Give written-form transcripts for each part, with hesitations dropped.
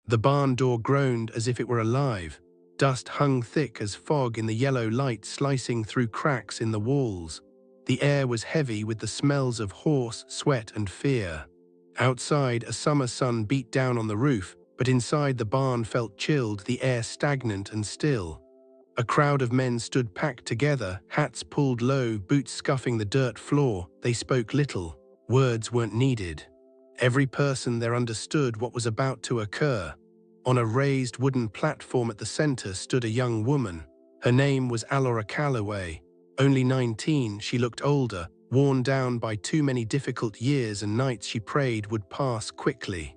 The barn door groaned as if it were alive. Dust hung thick as fog in the yellow light slicing through cracks in the walls. The air was heavy with the smells of horse, sweat, and fear. Outside, a summer sun beat down on the roof, but inside the barn felt chilled, the air stagnant and still. A crowd of men stood packed together, hats pulled low, boots scuffing the dirt floor. They spoke little. Words weren't needed. Every person there understood what was about to occur. On a raised wooden platform at the center stood a young woman. Her name was Allora. Only 19, she looked older, worn down by too many difficult years and nights she prayed would pass quickly.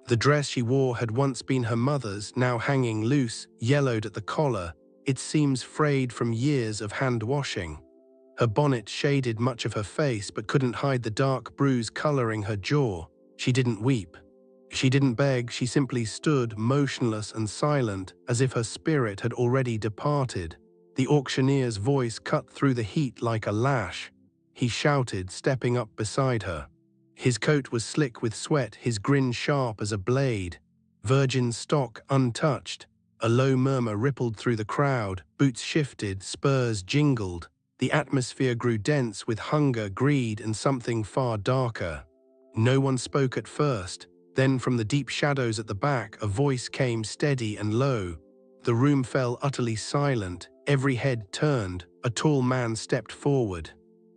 The dress she wore had once been her mother's, now hanging loose, yellowed at the collar, its seams frayed from years of hand-washing. Her bonnet shaded much of her face but couldn't hide the dark bruise coloring her jaw. She didn't weep. She didn't beg, she simply stood motionless and silent, as if her spirit had already departed. The auctioneer's voice cut through the heat like a lash. He shouted, stepping up beside her. His coat was slick with sweat, his grin sharp as a blade. Virgin stock, untouched. A low murmur rippled through the crowd, boots shifted, spurs jingled. The atmosphere grew dense with hunger, greed, and something far darker. No one spoke at first. Then from the deep shadows at the back, a voice came steady and low. The room fell utterly silent, every head turned. A tall man stepped forward.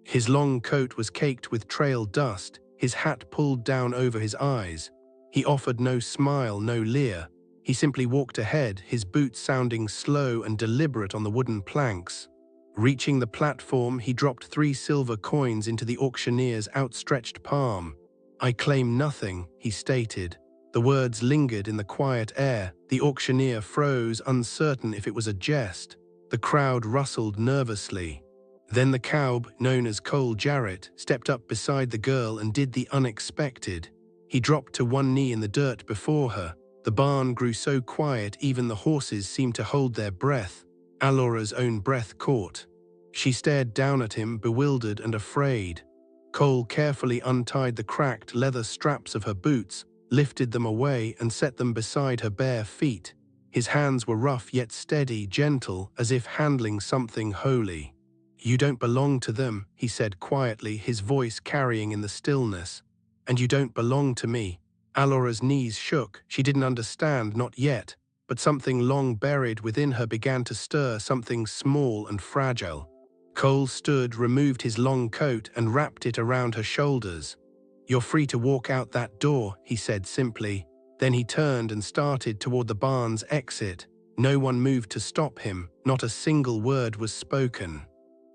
His long coat was caked with trail dust, his hat pulled down over his eyes. He offered no smile, no leer. He simply walked ahead, his boots sounding slow and deliberate on the wooden planks. Reaching the platform, he dropped 3 silver coins into the auctioneer's outstretched palm. "I claim nothing," he stated. The words lingered in the quiet air. The auctioneer froze, uncertain if it was a jest. The crowd rustled nervously. Then the cowboy, known as Cole Jarrett, stepped up beside the girl and did the unexpected. He dropped to one knee in the dirt before her. The barn grew so quiet even the horses seemed to hold their breath. Allora's own breath caught. She stared down at him, bewildered and afraid. Cole carefully untied the cracked leather straps of her boots, lifted them away and set them beside her bare feet. His hands were rough yet steady, gentle, as if handling something holy. "You don't belong to them," he said quietly, his voice carrying in the stillness. "And you don't belong to me." Allora's knees shook. She didn't understand, not yet, but something long buried within her began to stir, something small and fragile. Cole stood, removed his long coat, and wrapped it around her shoulders. "You're free to walk out that door," he said simply. Then he turned and started toward the barn's exit. No one moved to stop him, not a single word was spoken.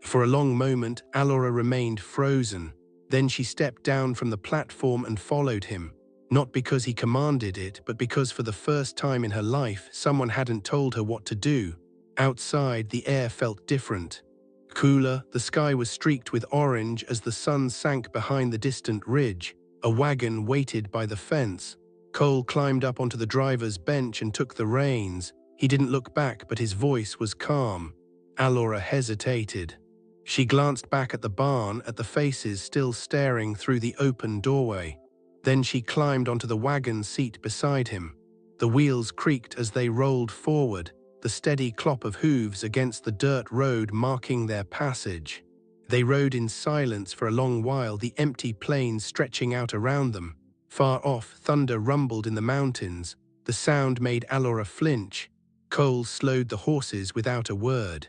For a long moment, Allora remained frozen. Then she stepped down from the platform and followed him. Not because he commanded it, but because for the first time in her life, someone hadn't told her what to do. Outside, the air felt different. Cooler, the sky was streaked with orange as the sun sank behind the distant ridge. A wagon waited by the fence. Cole climbed up onto the driver's bench and took the reins. He didn't look back, but his voice was calm. Allora hesitated. She glanced back at the barn, at the faces still staring through the open doorway. Then she climbed onto the wagon seat beside him. The wheels creaked as they rolled forward, the steady clop of hooves against the dirt road marking their passage. They rode in silence for a long while, the empty plains stretching out around them. Far off, thunder rumbled in the mountains. The sound made Allora flinch. Cole slowed the horses without a word.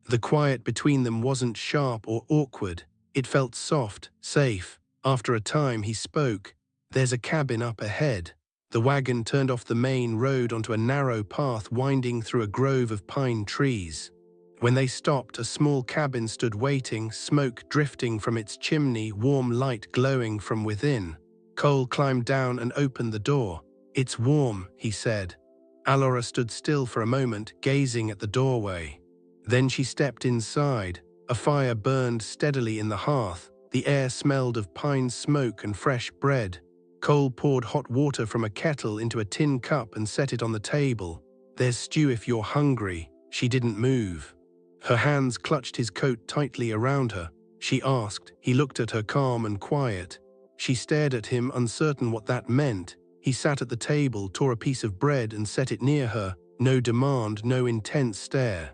The quiet between them wasn't sharp or awkward. It felt soft, safe. After a time, he spoke. "There's a cabin up ahead." The wagon turned off the main road onto a narrow path winding through a grove of pine trees. When they stopped, a small cabin stood waiting, smoke drifting from its chimney, warm light glowing from within. Cole climbed down and opened the door. "It's warm," he said. Allora stood still for a moment, gazing at the doorway. Then she stepped inside. A fire burned steadily in the hearth. The air smelled of pine smoke and fresh bread. Cole poured hot water from a kettle into a tin cup and set it on the table. "There's stew if you're hungry." She didn't move. Her hands clutched his coat tightly around her. She asked. He looked at her calm and quiet. She stared at him, uncertain what that meant. He sat at the table, tore a piece of bread and set it near her. No demand, no intense stare.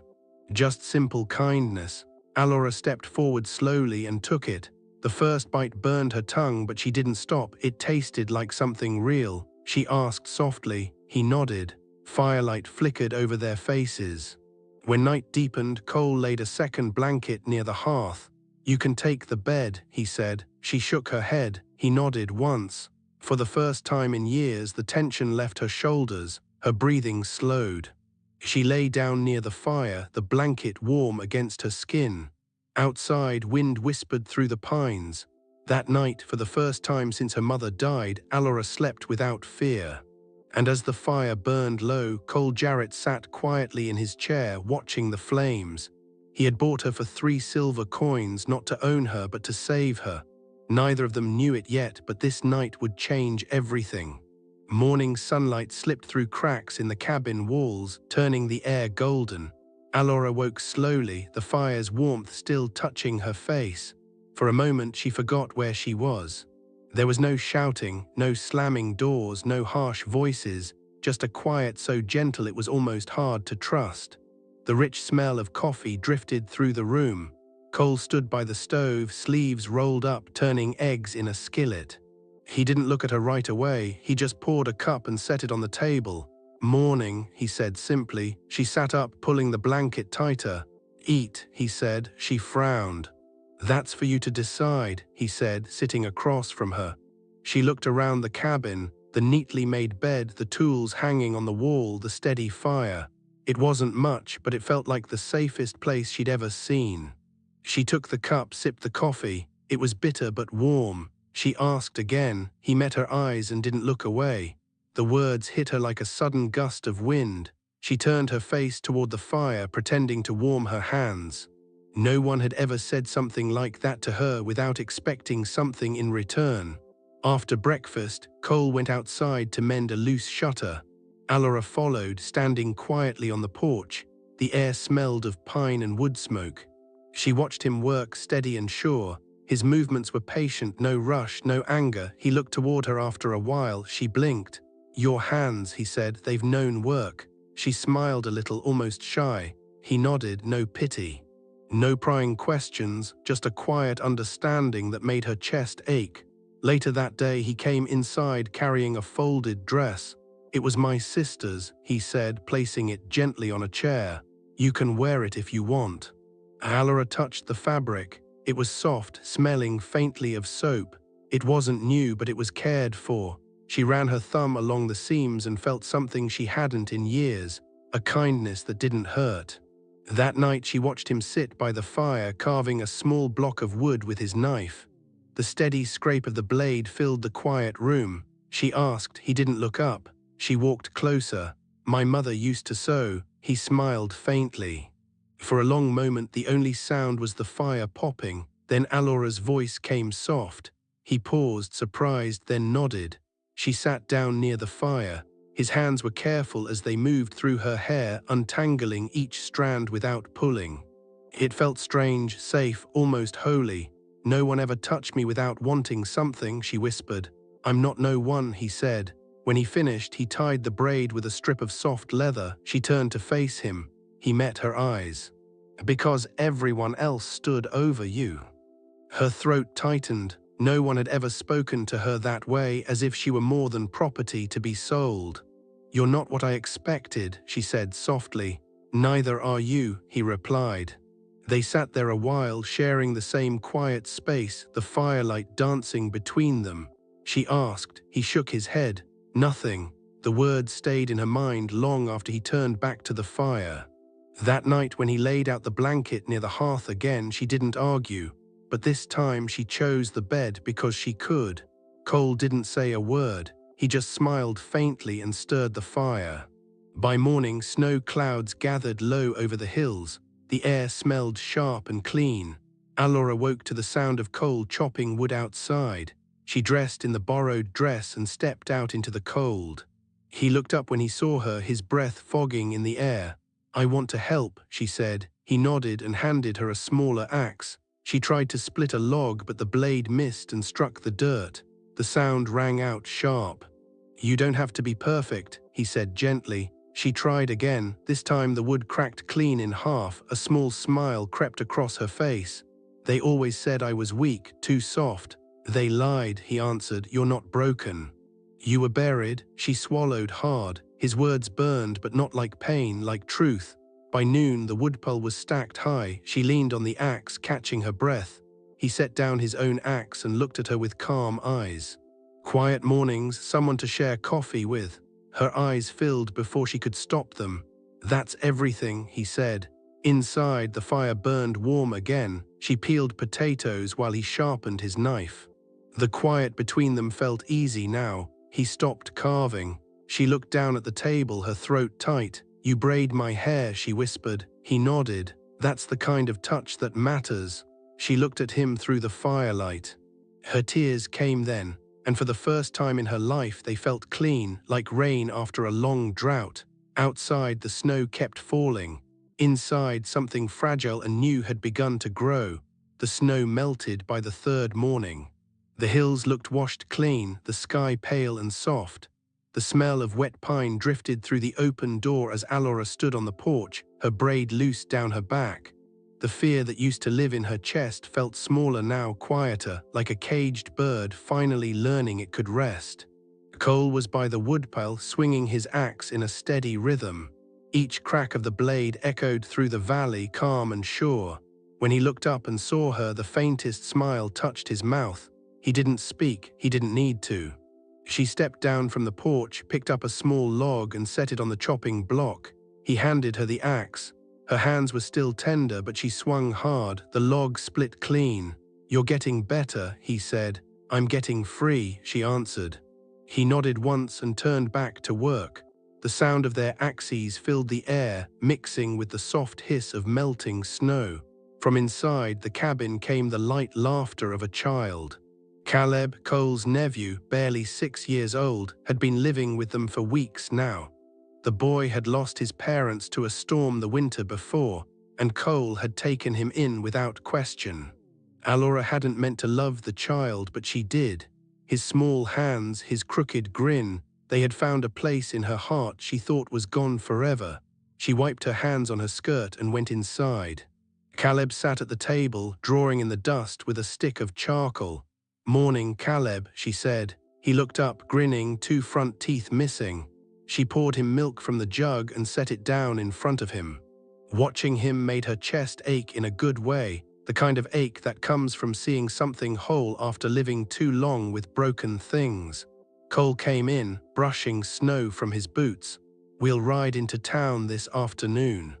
Just simple kindness. Allora stepped forward slowly and took it. The first bite burned her tongue, but she didn't stop. It tasted like something real. She asked softly. He nodded. Firelight flickered over their faces. When night deepened, Cole laid a second blanket near the hearth. "You can take the bed," he said. She shook her head. He nodded once. For the first time in years, the tension left her shoulders. Her breathing slowed. She lay down near the fire, the blanket warm against her skin. Outside, wind whispered through the pines. That night, for the first time since her mother died, Allora slept without fear. And as the fire burned low, Cole Jarrett sat quietly in his chair, watching the flames. He had bought her for 3 silver coins, not to own her, but to save her. Neither of them knew it yet, but this night would change everything. Morning sunlight slipped through cracks in the cabin walls, turning the air golden. Allora woke slowly, the fire's warmth still touching her face. For a moment she forgot where she was. There was no shouting, no slamming doors, no harsh voices, just a quiet so gentle it was almost hard to trust. The rich smell of coffee drifted through the room. Cole stood by the stove, sleeves rolled up, turning eggs in a skillet. He didn't look at her right away. He just poured a cup and set it on the table. "Morning," he said simply. She sat up, pulling the blanket tighter. "Eat," he said. She frowned. "That's for you to decide," he said, sitting across from her. She looked around the cabin, the neatly made bed, the tools hanging on the wall, the steady fire. It wasn't much, but it felt like the safest place she'd ever seen. She took the cup, sipped the coffee. It was bitter but warm. She asked again. He met her eyes and didn't look away. The words hit her like a sudden gust of wind. She turned her face toward the fire, pretending to warm her hands. No one had ever said something like that to her without expecting something in return. After breakfast, Cole went outside to mend a loose shutter. Allora followed, standing quietly on the porch. The air smelled of pine and wood smoke. She watched him work, steady and sure. His movements were patient, no rush, no anger. He looked toward her after a while. She blinked. "Your hands," he said, "they've known work." She smiled a little, almost shy. He nodded, no pity. No prying questions, just a quiet understanding that made her chest ache. Later that day, he came inside carrying a folded dress. "It was my sister's," he said, placing it gently on a chair. "You can wear it if you want." Allora touched the fabric. It was soft, smelling faintly of soap. It wasn't new, but it was cared for. She ran her thumb along the seams and felt something she hadn't in years, a kindness that didn't hurt. That night she watched him sit by the fire, carving a small block of wood with his knife. The steady scrape of the blade filled the quiet room. She asked. He didn't look up. She walked closer. "My mother used to sew." He smiled faintly. For a long moment the only sound was the fire popping. Then Allora's voice came soft. He paused, surprised, then nodded. She sat down near the fire. His hands were careful as they moved through her hair, untangling each strand without pulling. It felt strange, safe, almost holy. "No one ever touched me without wanting something," she whispered. "I'm not no one," he said. When he finished, he tied the braid with a strip of soft leather. She turned to face him. He met her eyes. "Because everyone else stood over you." Her throat tightened. No one had ever spoken to her that way, as if she were more than property to be sold. "You're not what I expected," she said softly. "Neither are you," he replied. They sat there a while, sharing the same quiet space, the firelight dancing between them. She asked. He shook his head. "Nothing." The words stayed in her mind long after he turned back to the fire. That night when he laid out the blanket near the hearth again, she didn't argue. But this time she chose the bed because she could. Cole didn't say a word. He just smiled faintly and stirred the fire. By morning, snow clouds gathered low over the hills. The air smelled sharp and clean. Allora woke to the sound of Cole chopping wood outside. She dressed in the borrowed dress and stepped out into the cold. He looked up when he saw her, his breath fogging in the air. "I want to help," she said. He nodded and handed her a smaller axe. She tried to split a log, but the blade missed and struck the dirt. The sound rang out sharp. "You don't have to be perfect," he said gently. She tried again. This time the wood cracked clean in half. A small smile crept across her face. "They always said I was weak, too soft." "They lied," he answered. "You're not broken. You were buried." She swallowed hard. His words burned, but not like pain, like truth. By noon, the woodpile was stacked high. She leaned on the axe, catching her breath. He set down his own axe and looked at her with calm eyes. Quiet mornings, someone to share coffee with. Her eyes filled before she could stop them. "That's everything," he said. Inside, the fire burned warm again. She peeled potatoes while he sharpened his knife. The quiet between them felt easy now. He stopped carving. She looked down at the table, her throat tight. "You braid my hair," she whispered. He nodded. "That's the kind of touch that matters." She looked at him through the firelight. Her tears came then, and for the first time in her life they felt clean, like rain after a long drought. Outside, the snow kept falling. Inside, something fragile and new had begun to grow. The snow melted by the third morning. The hills looked washed clean, the sky pale and soft. The smell of wet pine drifted through the open door as Allora stood on the porch, her braid loose down her back. The fear that used to live in her chest felt smaller now, quieter, like a caged bird finally learning it could rest. Cole was by the woodpile, swinging his axe in a steady rhythm. Each crack of the blade echoed through the valley, calm and sure. When he looked up and saw her, the faintest smile touched his mouth. He didn't speak, he didn't need to. She stepped down from the porch, picked up a small log and set it on the chopping block. He handed her the axe. Her hands were still tender, but she swung hard. The log split clean. "You're getting better," he said. "I'm getting free," she answered. He nodded once and turned back to work. The sound of their axes filled the air, mixing with the soft hiss of melting snow. From inside the cabin came the light laughter of a child. Caleb, Cole's nephew, barely 6 years old, had been living with them for weeks now. The boy had lost his parents to a storm the winter before, and Cole had taken him in without question. Allora hadn't meant to love the child, but she did. His small hands, his crooked grin, they had found a place in her heart she thought was gone forever. She wiped her hands on her skirt and went inside. Caleb sat at the table, drawing in the dust with a stick of charcoal. "Morning, Caleb," she said. He looked up, grinning, 2 front teeth missing. She poured him milk from the jug and set it down in front of him. Watching him made her chest ache in a good way, the kind of ache that comes from seeing something whole after living too long with broken things. Cole came in, brushing snow from his boots. "We'll ride into town this afternoon."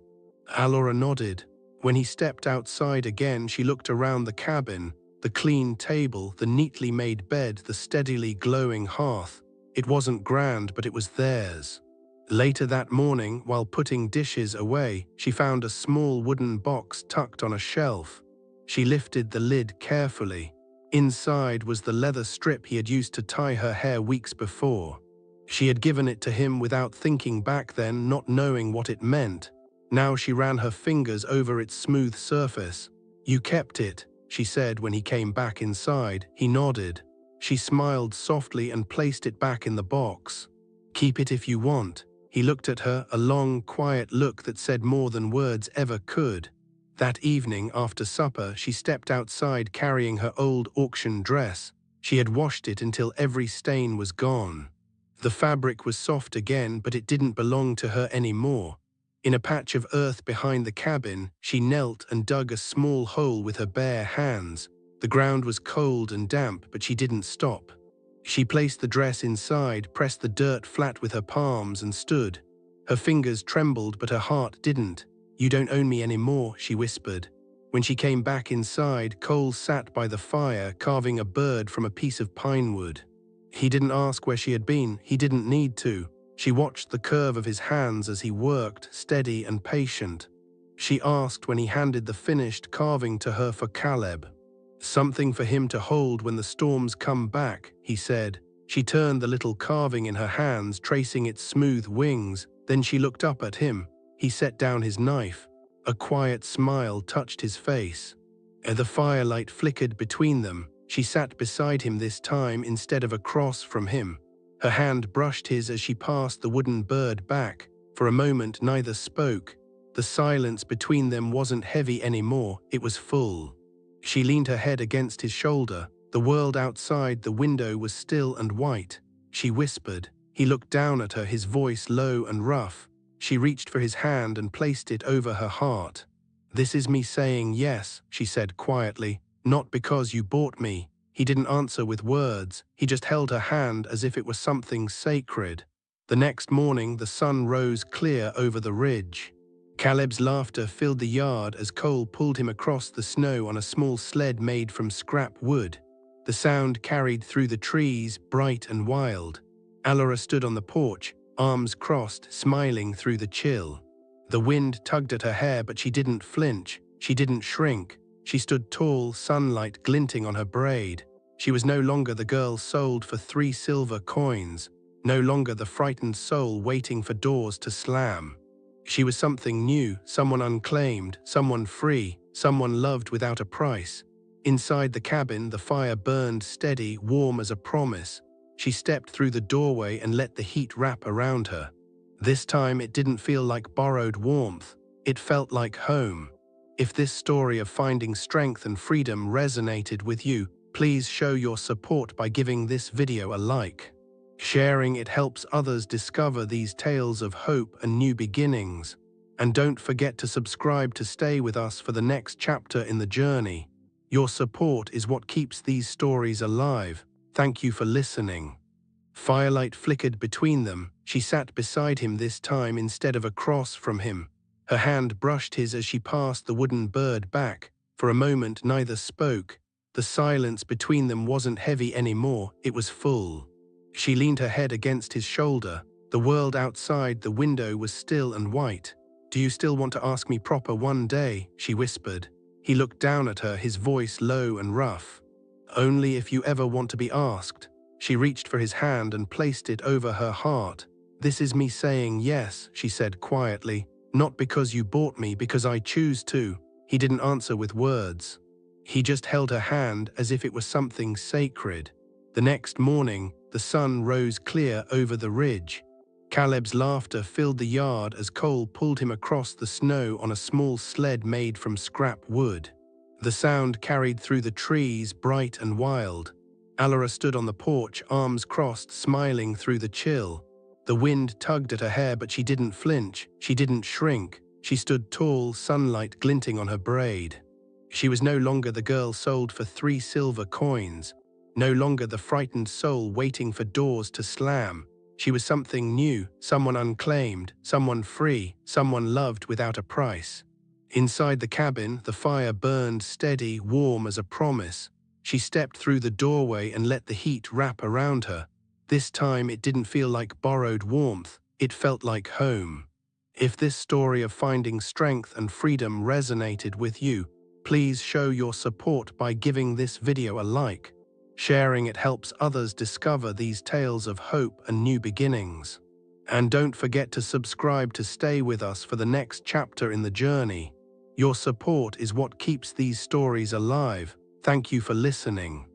Allora nodded. When he stepped outside again, she looked around the cabin, the clean table, the neatly made bed, the steadily glowing hearth. It wasn't grand, but it was theirs. Later that morning, while putting dishes away, she found a small wooden box tucked on a shelf. She lifted the lid carefully. Inside was the leather strip he had used to tie her hair weeks before. She had given it to him without thinking back then, not knowing what it meant. Now she ran her fingers over its smooth surface. "You kept it," she said when he came back inside. He nodded. She smiled softly and placed it back in the box. "Keep it if you want." He looked at her, a long, quiet look that said more than words ever could. That evening, after supper, she stepped outside carrying her old auction dress. She had washed it until every stain was gone. The fabric was soft again, but it didn't belong to her anymore. In a patch of earth behind the cabin, she knelt and dug a small hole with her bare hands. The ground was cold and damp, but she didn't stop. She placed the dress inside, pressed the dirt flat with her palms and stood. Her fingers trembled, but her heart didn't. "You don't own me anymore," she whispered. When she came back inside, Cole sat by the fire, carving a bird from a piece of pine wood. He didn't ask where she had been. He didn't need to. She watched the curve of his hands as he worked, steady and patient. She asked when he handed the finished carving to her for Caleb. "Something for him to hold when the storms come back," he said. She turned the little carving in her hands, tracing its smooth wings. Then she looked up at him. He set down his knife. A quiet smile touched his face. The firelight flickered between them. She sat beside him this time instead of across from him. Her hand brushed his as she passed the wooden bird back. For a moment, neither spoke. The silence between them wasn't heavy anymore, it was full. She leaned her head against his shoulder. The world outside the window was still and white. She whispered. He looked down at her, his voice low and rough. She reached for his hand and placed it over her heart. "This is me saying yes," she said quietly, "not because you bought me." He didn't answer with words. He just held her hand as if it was something sacred. The next morning, the sun rose clear over the ridge. Caleb's laughter filled the yard as Cole pulled him across the snow on a small sled made from scrap wood. The sound carried through the trees, bright and wild. Allora stood on the porch, arms crossed, smiling through the chill. The wind tugged at her hair, but she didn't flinch. She didn't shrink. She stood tall, sunlight glinting on her braid. She was no longer the girl sold for 3 silver coins, no longer the frightened soul waiting for doors to slam. She was something new, someone unclaimed, someone free, someone loved without a price. Inside the cabin, the fire burned steady, warm as a promise. She stepped through the doorway and let the heat wrap around her. This time it didn't feel like borrowed warmth. It felt like home. If this story of finding strength and freedom resonated with you, please show your support by giving this video a like. Sharing it helps others discover these tales of hope and new beginnings. And don't forget to subscribe to stay with us for the next chapter in the journey. Your support is what keeps these stories alive. Thank you for listening. Firelight flickered between them. She sat beside him this time instead of across from him. Her hand brushed his as she passed the wooden bird back. For a moment, neither spoke. The silence between them wasn't heavy anymore, it was full. She leaned her head against his shoulder. The world outside the window was still and white. "Do you still want to ask me proper one day?" she whispered. He looked down at her, his voice low and rough. "Only if you ever want to be asked." She reached for his hand and placed it over her heart. "This is me saying yes," she said quietly. "Not because you bought me, because I choose to." He didn't answer with words. He just held her hand as if it was something sacred. The next morning, the sun rose clear over the ridge. Caleb's laughter filled the yard as Cole pulled him across the snow on a small sled made from scrap wood. The sound carried through the trees, bright and wild. Allora stood on the porch, arms crossed, smiling through the chill. The wind tugged at her hair, but she didn't flinch. She didn't shrink. She stood tall, sunlight glinting on her braid. She was no longer the girl sold for 3 silver coins, no longer the frightened soul waiting for doors to slam. She was something new, someone unclaimed, someone free, someone loved without a price. Inside the cabin, the fire burned steady, warm as a promise. She stepped through the doorway and let the heat wrap around her. This time it didn't feel like borrowed warmth, it felt like home. If this story of finding strength and freedom resonated with you, please show your support by giving this video a like. Sharing it helps others discover these tales of hope and new beginnings. And don't forget to subscribe to stay with us for the next chapter in the journey. Your support is what keeps these stories alive. Thank you for listening.